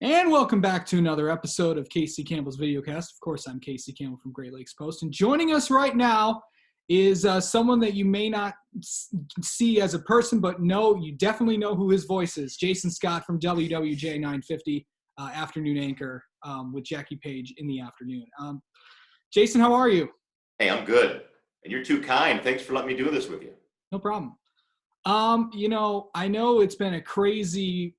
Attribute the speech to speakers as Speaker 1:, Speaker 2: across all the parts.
Speaker 1: And welcome back to another episode of Casey Campbell's Videocast. Of course, I'm Casey Campbell from Great Lakes Post. And joining us right now is someone that you may not see as a person, but you definitely know who his voice is. Jason Scott from WWJ 950, afternoon anchor with Jackie Page in the afternoon. Jason, how are you?
Speaker 2: Hey, I'm good. And you're too kind. Thanks for letting me do this with you.
Speaker 1: No problem. I know it's been a crazy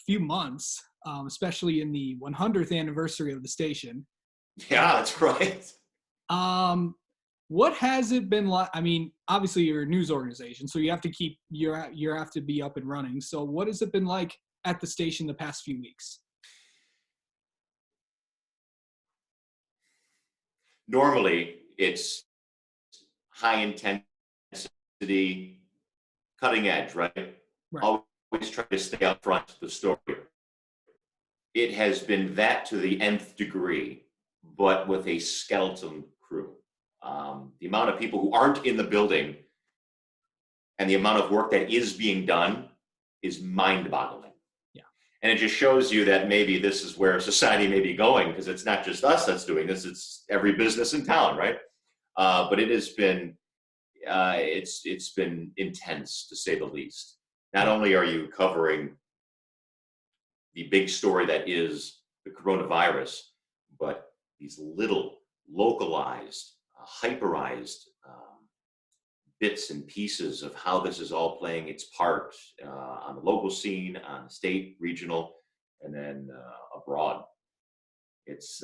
Speaker 1: few months, especially in the 100th anniversary of the station.
Speaker 2: Yeah, that's right.
Speaker 1: What has it been like? I mean, obviously you're a news organization, so you have to have to be up and running. So what has it been like at the station the past few weeks?
Speaker 2: Normally, it's high intensity, cutting edge, right?
Speaker 1: Right.
Speaker 2: Always try to stay up front of the story. It has been that to the nth degree, but with a skeleton crew. The amount of people who aren't in the building and the amount of work that is being done is mind-boggling.
Speaker 1: Yeah.
Speaker 2: And it just shows you that maybe this is where society may be going, because it's not just us that's doing this, it's every business in town, right? But it has been, it's been intense, to say the least. Not only are you covering the big story that is the coronavirus, but these little localized, hyperized bits and pieces of how this is all playing its part on the local scene, on the state, regional, and then abroad. It's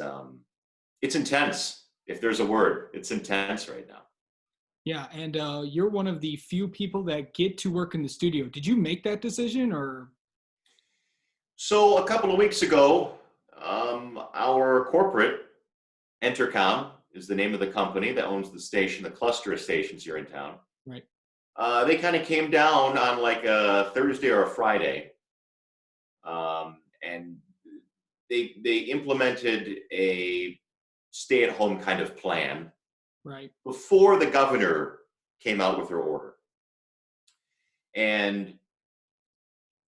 Speaker 2: intense. If there's a word, it's intense right now.
Speaker 1: Yeah, and you're one of the few people that get to work in the studio. Did you make that decision, or?
Speaker 2: So a couple of weeks ago, our corporate, Entercom, is the name of the company that owns the station, the cluster of stations here in town.
Speaker 1: Right.
Speaker 2: They kind of came down on like a Thursday or a Friday, and they implemented a stay-at-home kind of plan
Speaker 1: Right.
Speaker 2: before the governor came out with her order. And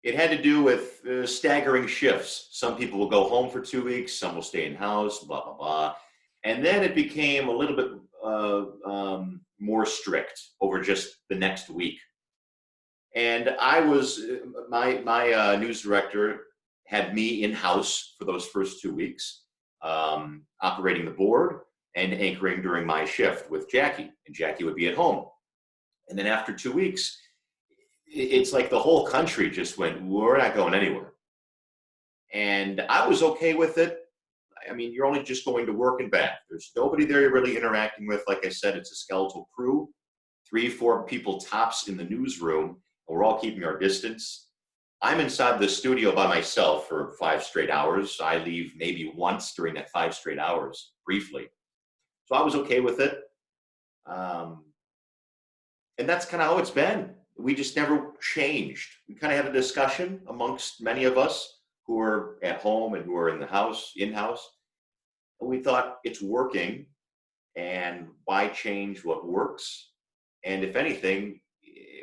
Speaker 2: it had to do with staggering shifts. Some people will go home for 2 weeks, some will stay in house, blah, blah, blah. And then it became a little bit more strict over just the next week. And I was, my news director had me in-house for those first 2 weeks, operating the board and anchoring during my shift with Jackie. And Jackie would be at home. And then after 2 weeks, it's like the whole country just went, we're not going anywhere. And I was okay with it. I mean, you're only just going to work and back. There's nobody there you're really interacting with. Like I said, it's a skeletal crew, 3-4 people tops in the newsroom, and we're all keeping our distance. I'm inside the studio by myself for 5 straight hours. I leave maybe once during that 5 straight hours, briefly. So I was okay with it. And that's kind of how it's been. We just never changed. We kind of had a discussion amongst many of us who are at home and who are in the house, in-house. And we thought it's working, and why change what works? And if anything,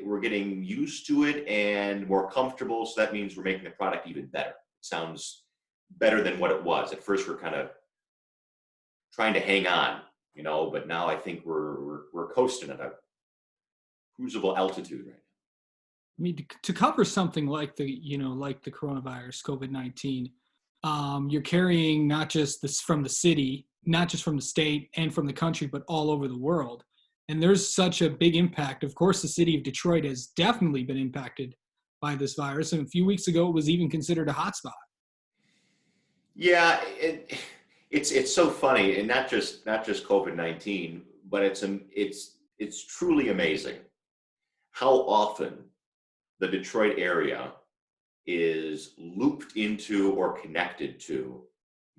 Speaker 2: we're getting used to it and more comfortable, so that means we're making the product even better. It sounds better than what it was. At first, we're kind of trying to hang on, but now I think we're coasting at a cruisable altitude right now.
Speaker 1: I mean, to cover something like the coronavirus, COVID-19, you're carrying not just this from the city, not just from the state and from the country, but all over the world. And there's such a big impact. Of course, the city of Detroit has definitely been impacted by this virus. And a few weeks ago, it was even considered a hotspot.
Speaker 2: Yeah, it's so funny, and not just COVID-19, but it's truly amazing how often the Detroit area is looped into or connected to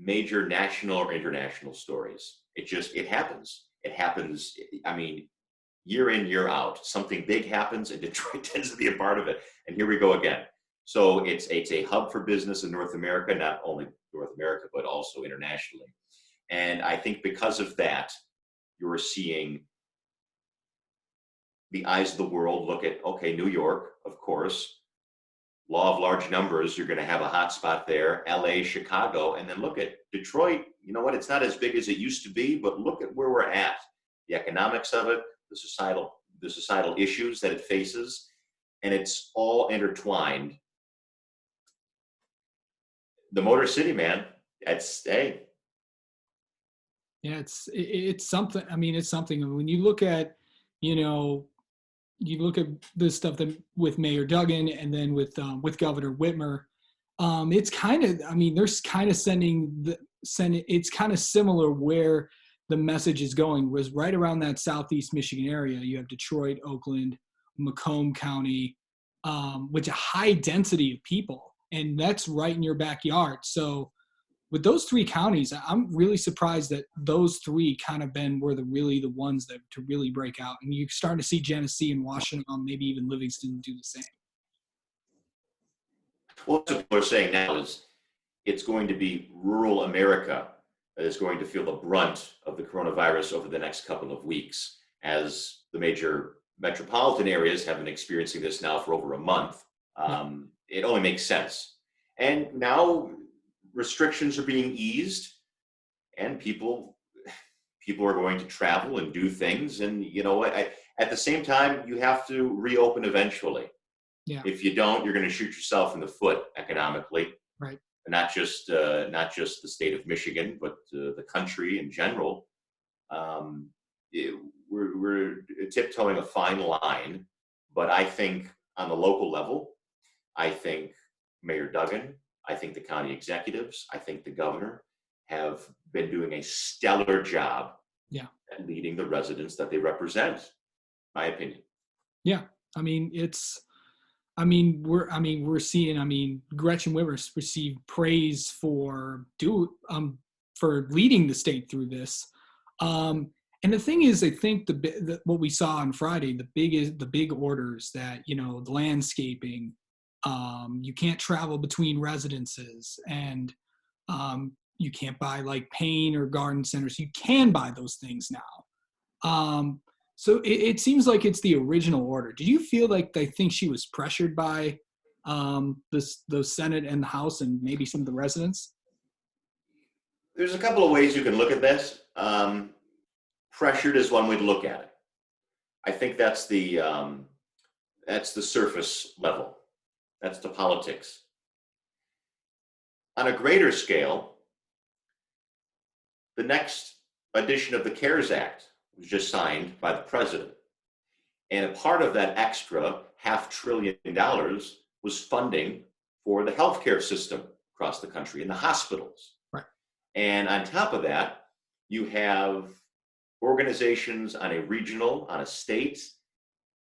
Speaker 2: major national or international stories. It happens. It happens, I mean, year in, year out. Something big happens and Detroit tends to be a part of it. And here we go again. So it's a hub for business in North America, not only North America, but also internationally. And I think because of that, you're seeing the eyes of the world look at, okay, New York, of course, law of large numbers, you're going to have a hot spot there, LA, Chicago, and then look at Detroit. You know what? It's not as big as it used to be, but look at where we're at. The economics of it, the societal issues that it faces, and it's all intertwined. The Motor City, man, that's hey.
Speaker 1: Yeah, it's something. I mean, it's something. When you look at, you know, you look at the stuff that with Mayor Duggan and then with Governor Whitmer, it's kind of. I mean, there's kind of sending. It's kind of similar where the message is going. Was right around that Southeast Michigan area. You have Detroit, Oakland, Macomb County, which a high density of people, and that's right in your backyard. So with those three counties, I'm really surprised that those three kind of been the ones that to really break out. And you're starting to see Genesee and Washington, maybe even Livingston do the same.
Speaker 2: What people are saying now is it's going to be rural America that is going to feel the brunt of the coronavirus over the next couple of weeks, as the major metropolitan areas have been experiencing this now for over a month. It only makes sense. And now restrictions are being eased, and people are going to travel and do things. And you know what? At the same time, you have to reopen eventually.
Speaker 1: Yeah.
Speaker 2: If you don't, you're going to shoot yourself in the foot economically.
Speaker 1: Right.
Speaker 2: Not just the state of Michigan, but the country in general. We're tiptoeing a fine line, but I think on the local level, I think Mayor Duggan, I think the county executives, I think the governor have been doing a stellar job at leading the residents that they represent, my opinion.
Speaker 1: Yeah. I mean, we're seeing, Gretchen Whitmer received praise for leading the state through this. And the thing is, I think what we saw on Friday, the big orders that, the landscaping, you can't travel between residences, and you can't buy like paint or garden centers. You can buy those things now. So it seems like it's the original order. Did you feel like they think she was pressured by the Senate and the House and maybe some of the residents?
Speaker 2: There's a couple of ways you can look at this. Pressured is one way to look at it. I think that's the surface level. That's the politics. On a greater scale, the next edition of the CARES Act was just signed by the president. And a part of that extra $500 billion was funding for the healthcare system across the country and the hospitals.
Speaker 1: Right.
Speaker 2: And on top of that, you have organizations on a regional, on a state,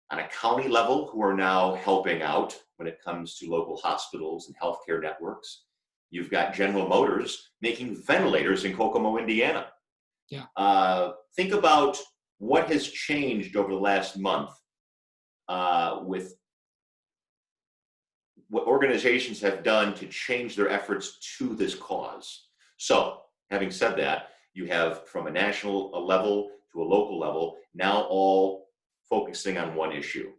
Speaker 2: on a county level who are now helping out when it comes to local hospitals and healthcare networks. You've got General Motors making ventilators in Kokomo, Indiana.
Speaker 1: Yeah.
Speaker 2: Think about what has changed over the last month with what organizations have done to change their efforts to this cause. So, having said that, you have from a national level to a local level, now all focusing on one issue,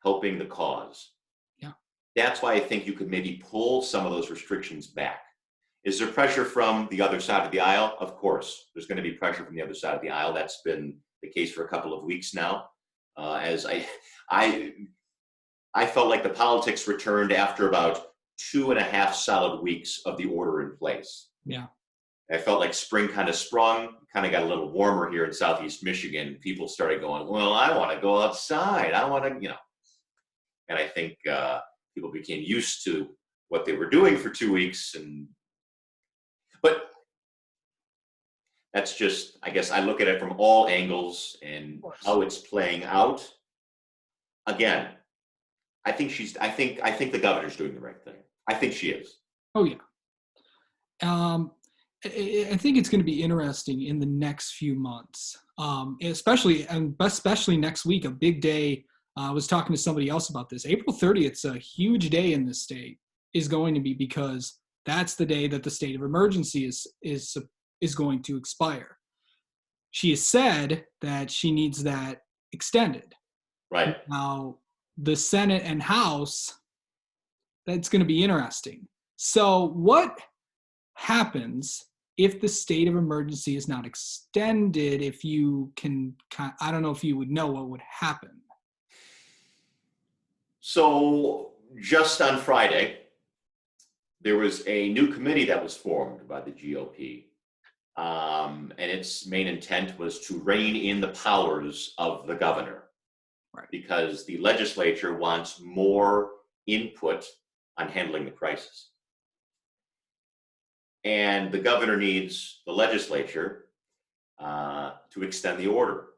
Speaker 2: helping the cause.
Speaker 1: Yeah.
Speaker 2: That's why I think you could maybe pull some of those restrictions back. Is there pressure from the other side of the aisle? Of course, there's going to be pressure from the other side of the aisle. That's been the case for a couple of weeks now. As I felt like the politics returned after about 2.5 solid weeks of the order in place.
Speaker 1: Yeah.
Speaker 2: I felt like spring kind of sprung, kind of got a little warmer here in Southeast Michigan. People started going, well, I want to go outside. I want to, and I think people became used to what they were doing for 2 weeks. But that's just, I guess I look at it from all angles and how it's playing out. Again, I think the governor's doing the right thing. I think she is.
Speaker 1: Oh yeah. I think it's going to be interesting in the next few months, especially next week, a big day. I was talking to somebody else about this. April 30th is a huge day in this state, is going to be, because that's the day that the state of emergency is going to expire. She has said that she needs that extended.
Speaker 2: Right.
Speaker 1: Now, the Senate and House, that's going to be interesting. So what happens if the state of emergency is not extended? If you can, I don't know if you would know what would happen.
Speaker 2: So just on Friday, there was a new committee that was formed by the GOP. And its main intent was to rein in the powers of the governor.
Speaker 1: Right.
Speaker 2: Because the legislature wants more input on handling the crisis. And the governor needs the legislature to extend the order.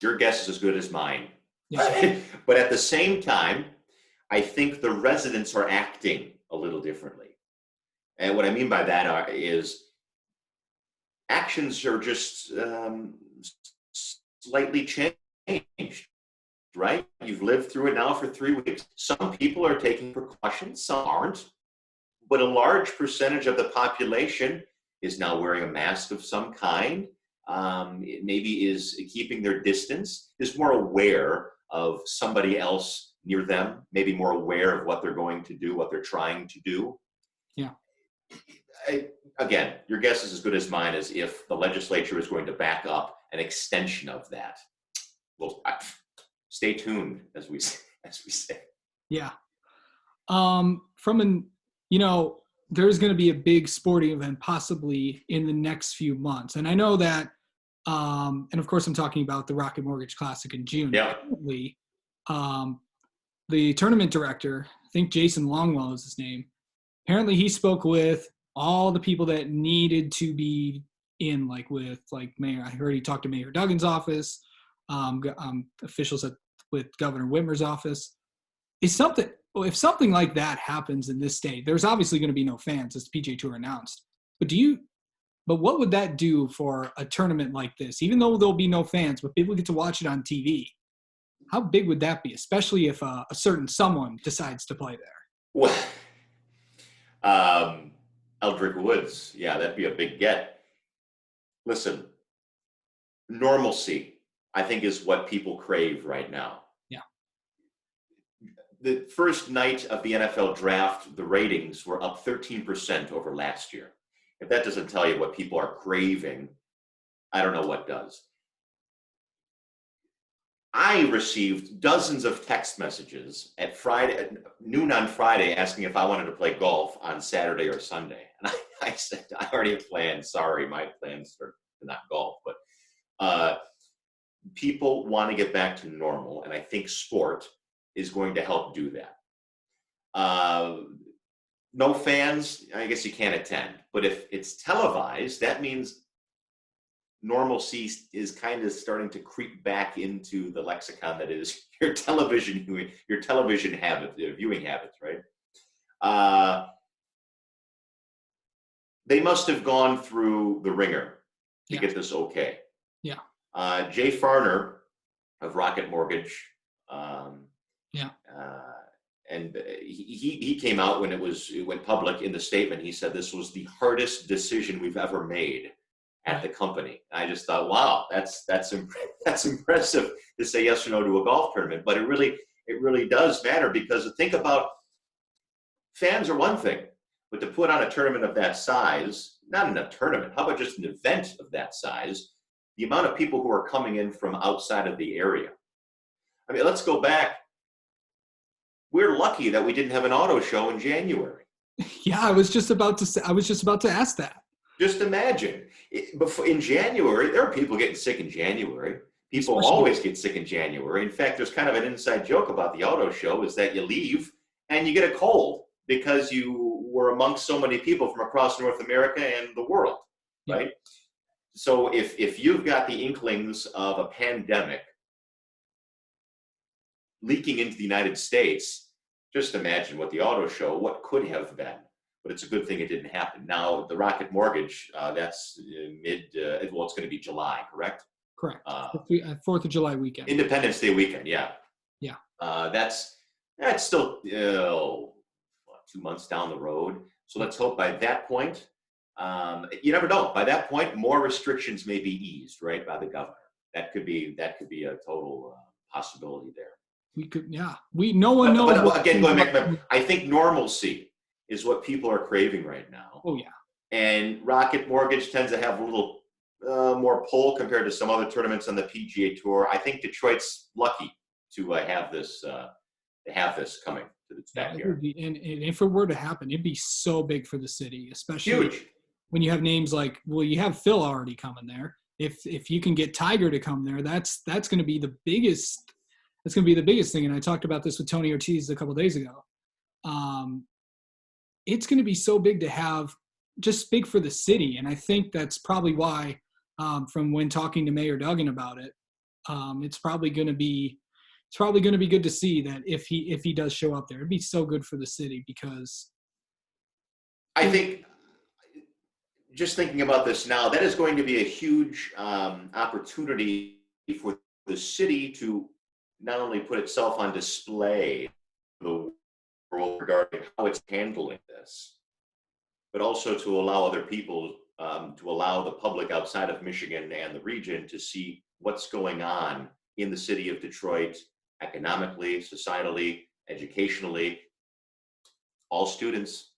Speaker 2: Your guess is as good as mine. Yeah. But at the same time, I think the residents are acting a little differently. And what I mean by that is actions are just slightly changed, right? You've lived through it now for 3 weeks. Some people are taking precautions, some aren't. But a large percentage of the population is now wearing a mask of some kind, maybe is keeping their distance, is more aware of somebody else near them, maybe more aware of what they're going to do, what they're trying to do.
Speaker 1: Yeah.
Speaker 2: Again, your guess is as good as mine as if the legislature is going to back up an extension of that. Well, stay tuned, as we say.
Speaker 1: Yeah. There's going to be a big sporting event possibly in the next few months. And I know that, and of course I'm talking about the Rocket Mortgage Classic in June.
Speaker 2: Yeah.
Speaker 1: Apparently, the tournament director, I think Jason Longwell is his name, apparently he spoke with all the people that needed to be in, like with like Mayor, I heard he talked to Mayor Duggan's office, officials with Governor Whitmer's office. If something like that happens in this state, there's obviously going to be no fans, as the PGA Tour announced. But what would that do for a tournament like this? Even though there'll be no fans, but people get to watch it on TV, how big would that be, especially if a certain someone decides to play there?
Speaker 2: Well, Eldrick Woods, yeah, that'd be a big get. Listen, normalcy, I think, is what people crave right now.
Speaker 1: Yeah.
Speaker 2: The first night of the NFL draft, the ratings were up 13% over last year. If that doesn't tell you what people are craving, I don't know what does. I received dozens of text messages at noon on Friday asking if I wanted to play golf on Saturday or Sunday. And I said, I already have plans. Sorry, my plans are not golf. But people want to get back to normal, and I think sport is going to help do that. No fans, I guess you can't attend. But if it's televised, that means normalcy is kind of starting to creep back into the lexicon that is your television habit, viewing habits, right? They must have gone through the ringer to get this okay.
Speaker 1: Yeah.
Speaker 2: Jay Farner of Rocket Mortgage. And he came out when it went public in the statement. He said this was the hardest decision we've ever made at the company. I just thought, wow, that's impressive to say yes or no to a golf tournament. But it really does matter, because think about, fans are one thing, but to put on a tournament of that size, not in a tournament, how about just an event of that size, the amount of people who are coming in from outside of the area. I mean, let's go back. We're lucky that we didn't have an auto show in January.
Speaker 1: Yeah, I was just about to ask that.
Speaker 2: Just imagine, in January, there are people getting sick in January. People always get sick in January. In fact, there's kind of an inside joke about the auto show is that you leave and you get a cold because you were amongst so many people from across North America and the world, right? So if you've got the inklings of a pandemic leaking into the United States, just imagine what the auto show, what could have been. But it's a good thing it didn't happen. Now, the Rocket Mortgage, that's it's going to be July, correct?
Speaker 1: Correct. 4th of July weekend.
Speaker 2: Independence Day weekend, yeah.
Speaker 1: Yeah.
Speaker 2: That's still 2 months down the road. So let's hope by that point, you never know. By that point, more restrictions may be eased, right, by the governor. That could be a total possibility there.
Speaker 1: We could, yeah. No one knows.
Speaker 2: But again, going back, I think normalcy is what people are craving right now.
Speaker 1: Oh yeah.
Speaker 2: And Rocket Mortgage tends to have a little more pull compared to some other tournaments on the PGA Tour. I think Detroit's lucky to have this coming to its backyard.
Speaker 1: And if it were to happen, it'd be so big for the city, especially
Speaker 2: Huge.
Speaker 1: When you have names like, well, you have Phil already coming there. If you can get Tiger to come there, that's going to be the biggest. That's going to be the biggest thing. And I talked about this with Tony Ortiz a couple of days ago. It's going to be so big to have, just big for the city. And I think that's probably why, from when talking to Mayor Duggan about it, it's probably going to be good to see that if he does show up there. It'd be so good for the city, because
Speaker 2: I think, just thinking about this now, that is going to be a huge opportunity for the city to not only put itself on display for the world regarding how it's handling this, but also to allow other people, to allow the public outside of Michigan and the region to see what's going on in the city of Detroit, economically, societally, educationally. All students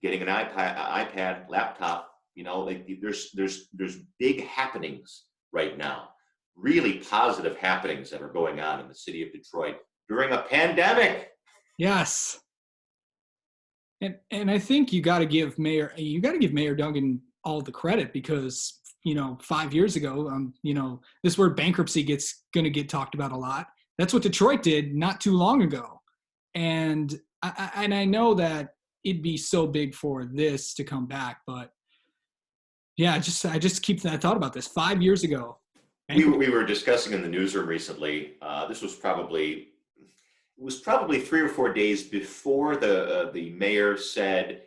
Speaker 2: getting an iPad, laptop. There's big happenings right now, really positive happenings that are going on in the city of Detroit during a pandemic.
Speaker 1: Yes. And I think you got to give Mayor Duggan all the credit, because 5 years ago, this word bankruptcy going to get talked about a lot. That's what Detroit did not too long ago, and I know that it'd be so big for this to come back, but yeah, I just keep that thought about this. 5 years ago,
Speaker 2: we were discussing in the newsroom recently. This was probably 3 or 4 days before the mayor said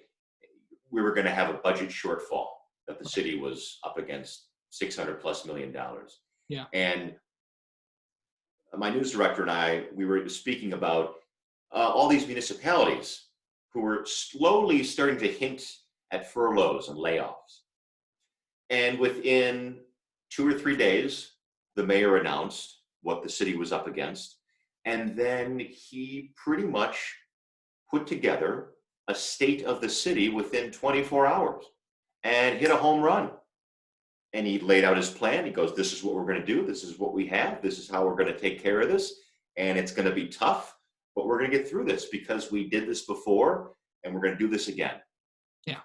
Speaker 2: we were going to have a budget shortfall, that the city was up against $600+ million.
Speaker 1: Yeah.
Speaker 2: And my news director and I, we were speaking about all these municipalities who were slowly starting to hint at furloughs and layoffs. And within 2 or 3 days, the mayor announced what the city was up against. And then he pretty much put together a state of the city within 24 hours and hit a home run. And he laid out his plan. He goes, this is what we're going to do. This is what we have. This is how we're going to take care of this. And it's going to be tough, but we're going to get through this because we did this before and we're going to do this again.
Speaker 1: Yeah.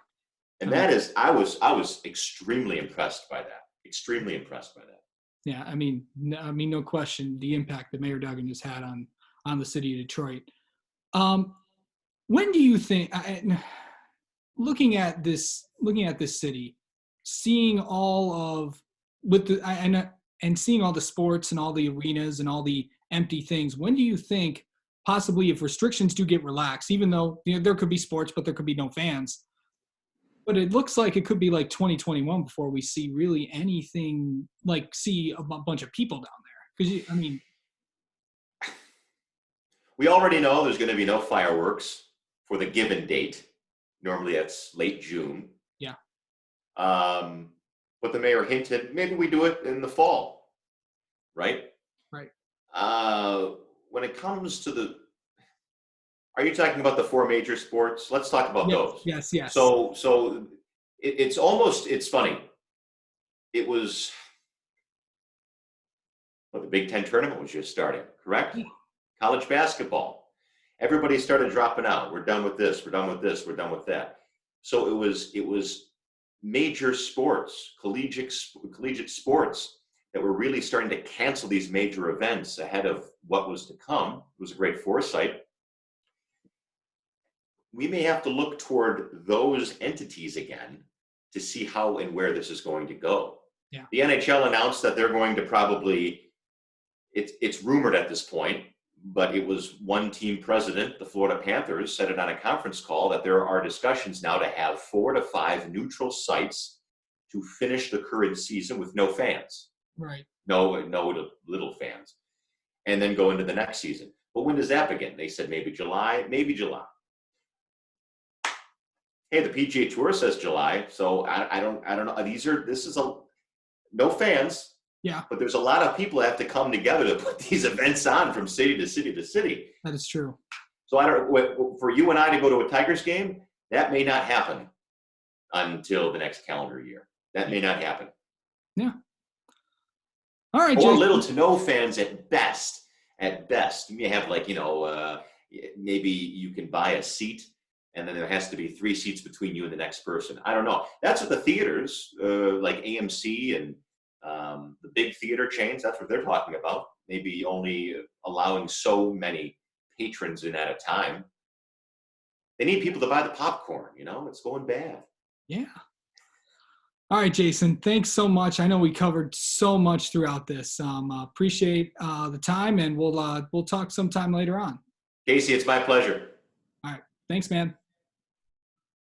Speaker 2: And that is, I was extremely impressed by that. Extremely impressed by that.
Speaker 1: Yeah, I mean, no question, the impact that Mayor Duggan has had on the city of Detroit. When do you think, looking at this city, seeing all of and seeing all the sports and all the arenas and all the empty things, when do you think possibly, if restrictions do get relaxed, even though there could be sports, but there could be no fans, but it looks like it could be like 2021 before we see really anything, like see a bunch of people down there? Because
Speaker 2: we already know there's going to be no fireworks for the given date. Normally it's late June.
Speaker 1: Yeah.
Speaker 2: But the mayor hinted maybe we do it in the fall, right?
Speaker 1: Right.
Speaker 2: When it comes to are you talking about the 4 major sports? Let's talk about those.
Speaker 1: Yes.
Speaker 2: So it's funny. It was, the Big Ten tournament was just starting, correct?
Speaker 1: Yeah.
Speaker 2: College basketball. Everybody started dropping out. We're done with this. We're done with this. We're done with that. So it was major sports, collegiate sports that were really starting to cancel these major events ahead of what was to come. It was a great foresight. We may have to look toward those entities again to see how and where this is going to go.
Speaker 1: Yeah.
Speaker 2: The NHL announced that they're going to probably, it's rumored at this point, but it was one team president, the Florida Panthers, said it on a conference call that there are discussions now to have 4 to 5 neutral sites to finish the current season with no fans.
Speaker 1: Right.
Speaker 2: No little fans. And then go into the next season. But when does that begin? They said maybe July. Hey, the PGA Tour says July, so I don't know. This is no fans.
Speaker 1: Yeah,
Speaker 2: But there's a lot of people that have to come together to put these events on from city to city to city.
Speaker 1: that is true.
Speaker 2: So I don't, for you and I to go to a Tigers game, that may not happen until the next calendar year. That may not happen.
Speaker 1: Yeah. All right,
Speaker 2: Or
Speaker 1: Jason.
Speaker 2: little to no fans at best. At best, you may have like, maybe you can buy a seat, and then there has to be 3 seats between you and the next person. I don't know. That's what the theaters, like AMC and the big theater chains, that's what they're talking about. Maybe only allowing so many patrons in at a time. They need people to buy the popcorn. It's going bad.
Speaker 1: Yeah. All right, Jason, thanks so much. I know we covered so much throughout this. Appreciate the time, and we'll talk sometime later on.
Speaker 2: Casey, it's my pleasure.
Speaker 1: All right. Thanks, man.